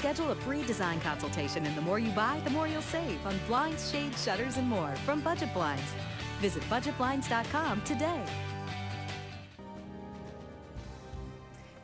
Schedule a free design consultation, and the more you buy, the more you'll save on blinds, shades, shutters, and more from Budget Blinds. Visit budgetblinds.com today.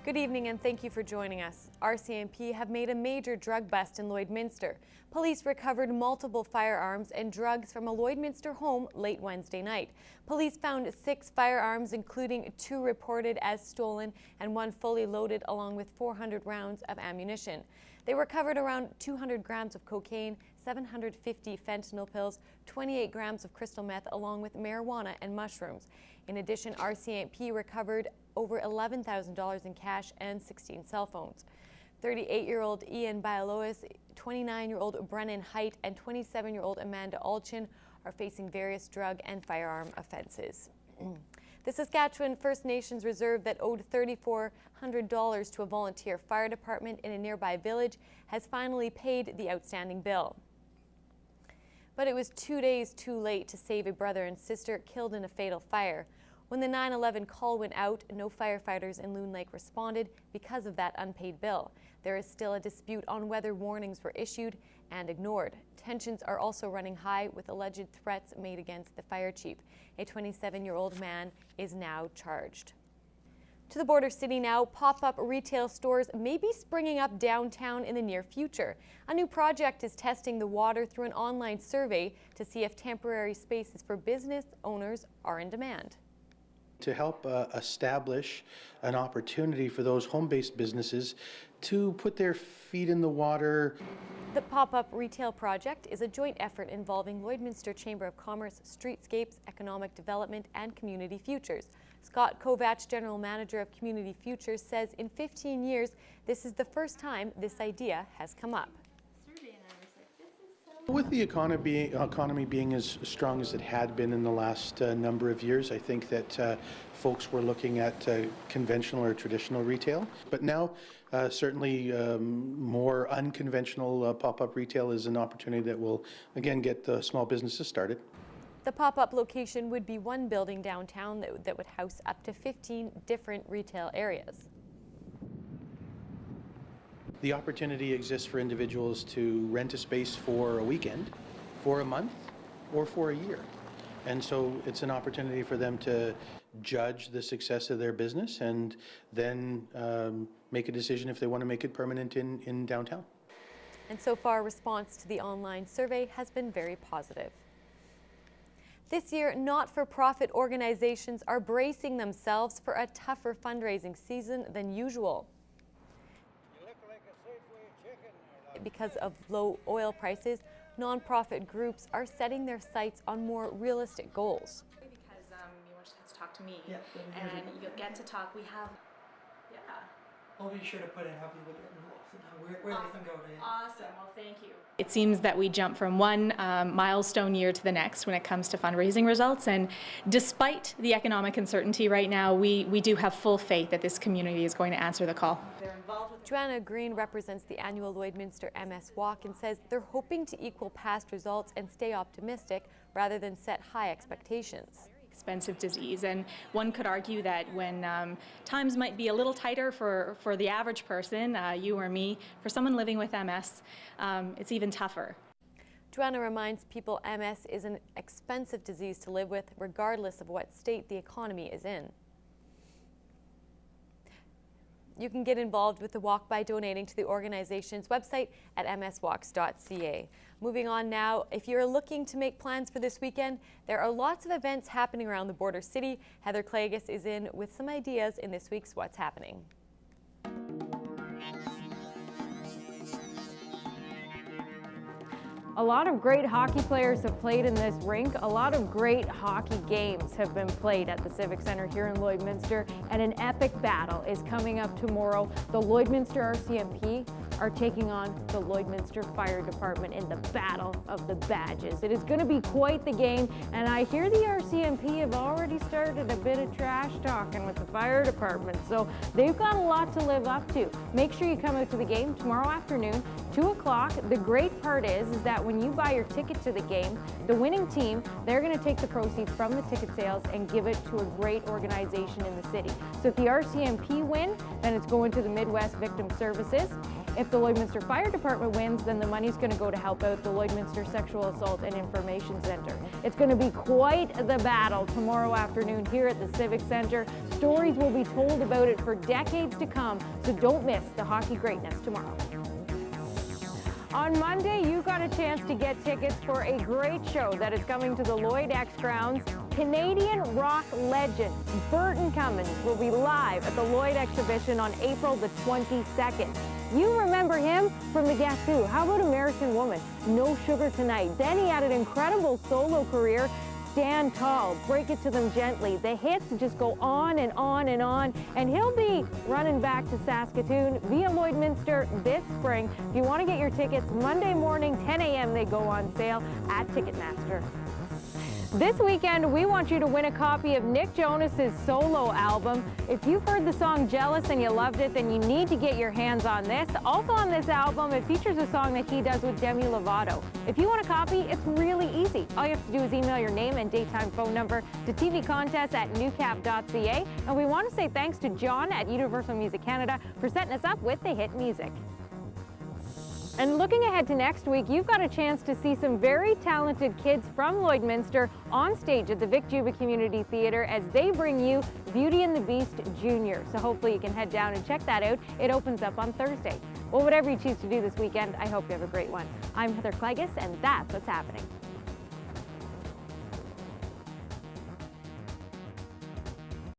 Good evening and thank you for joining us. RCMP have made a major drug bust in Lloydminster. Police recovered multiple firearms and drugs from a Lloydminster home late Wednesday night. Police found 6 firearms, including 2 reported as stolen and 1 fully loaded, along with 400 rounds of ammunition. They recovered around 200 grams of cocaine, 750 fentanyl pills, 28 grams of crystal meth, along with marijuana and mushrooms. In addition, RCMP recovered over $11,000 in cash and 16 cell phones. 38-year-old Ian Bialois, 29-year-old Brennan Height, and 27-year-old Amanda Alchin are facing various drug and firearm offenses. The Saskatchewan First Nations reserve that owed $3,400 to a volunteer fire department in a nearby village has finally paid the outstanding bill. But it was 2 days too late to save a brother and sister killed in a fatal fire. When the 9/11 call went out, no firefighters in Loon Lake responded because of that unpaid bill. There is still a dispute on whether warnings were issued and ignored. Tensions are also running high with alleged threats made against the fire chief. A 27-year-old man is now charged. To the border city now, pop-up retail stores may be springing up downtown in the near future. A new project is testing the water through an online survey to see if temporary spaces for business owners are in demand. To help establish an opportunity for those home-based businesses to put their feet in the water. The pop-up retail project is a joint effort involving Lloydminster Chamber of Commerce, Streetscapes, Economic Development, and Community Futures. Scott Kovach, General Manager of Community Futures, says in 15 years, this is the first time this idea has come up. With the economy being as strong as it had been in the last number of years, I think that folks were looking at conventional or traditional retail. But now, certainly more unconventional pop-up retail is an opportunity that will, again, get the small businesses started. The pop-up location would be one building downtown that would house up to 15 different retail areas. The opportunity exists for individuals to rent a space for a weekend, for a month, or for a year. And so it's an opportunity for them to judge the success of their business and then make a decision if they want to make it permanent in downtown. And so far, response to the online survey has been very positive. This year, not-for-profit organizations are bracing themselves for a tougher fundraising season than usual. Because of low oil prices, nonprofit groups are setting their sights on more realistic goals. Because you just have to talk to me, and you'll get to talk. We have, I'll be sure to put in how people get involved and where awesome. they can go to. Awesome. Well, thank you. It seems that we jump from one milestone year to the next when it comes to fundraising results, and despite the economic uncertainty right now, we do have full faith that this community is going to answer the call. Joanna Green represents the annual Lloydminster MS Walk and says they're hoping to equal past results and stay optimistic rather than set high expectations. Expensive disease, and one could argue that when times might be a little tighter for the average person, you or me, for someone living with MS, it's even tougher. Joanna reminds people MS is an expensive disease to live with, regardless of what state the economy is in. You can get involved with the walk by donating to the organization's website at mswalks.ca. Moving on now, if you're looking to make plans for this weekend, there are lots of events happening around the border city. Heather Klagas is in with some ideas in this week's What's Happening. A lot of great hockey players have played in this rink. A lot of great hockey games have been played at the Civic Center here in Lloydminster, and an epic battle is coming up tomorrow. The Lloydminster RCMP are taking on the Lloydminster Fire Department in the Battle of the Badges. It is going to be quite the game, and I hear the RCMP have already started a bit of trash talking with the fire department, so they've got a lot to live up to. Make sure you come out to the game tomorrow afternoon, 2 o'clock. The great part is that when you buy your ticket to the game, the winning team, they're going to take the proceeds from the ticket sales and give it to a great organization in the city. So if the RCMP win, then it's going to the Midwest Victim Services. If the Lloydminster Fire Department wins, then the money's going to go to help out the Lloydminster Sexual Assault and Information Centre. It's going to be quite the battle tomorrow afternoon here at the Civic Centre. Stories will be told about it for decades to come, so don't miss the hockey greatness tomorrow. On Monday, you got a chance to get tickets for a great show that is coming to the Lloyd X grounds. Canadian rock legend Burton Cummins will be live at the Lloyd exhibition on April the 22nd. You remember him from the Guess Who? How about American Woman? No Sugar Tonight. Then he had an incredible solo career. Stand Tall, Break It to Them Gently. The hits just go on and on and on. And he'll be running back to Saskatoon via Lloydminster this spring. If you want to get your tickets, Monday morning, 10 a.m. they go on sale at Ticketmaster. This weekend, we want you to win a copy of Nick Jonas's solo album. If you've heard the song Jealous and you loved it, then you need to get your hands on this. Also on this album, it features a song that he does with Demi Lovato. If you want a copy, it's really easy. All you have to do is email your name and daytime phone number to tvcontest@newcap.ca. And we want to say thanks to John at Universal Music Canada for setting us up with the hit music. And looking ahead to next week, you've got a chance to see some very talented kids from Lloydminster on stage at the Vic Juba Community Theatre as they bring you Beauty and the Beast Junior. So hopefully you can head down and check that out. It opens up on Thursday. Well, whatever you choose to do this weekend, I hope you have a great one. I'm Heather Klegus, and that's what's happening.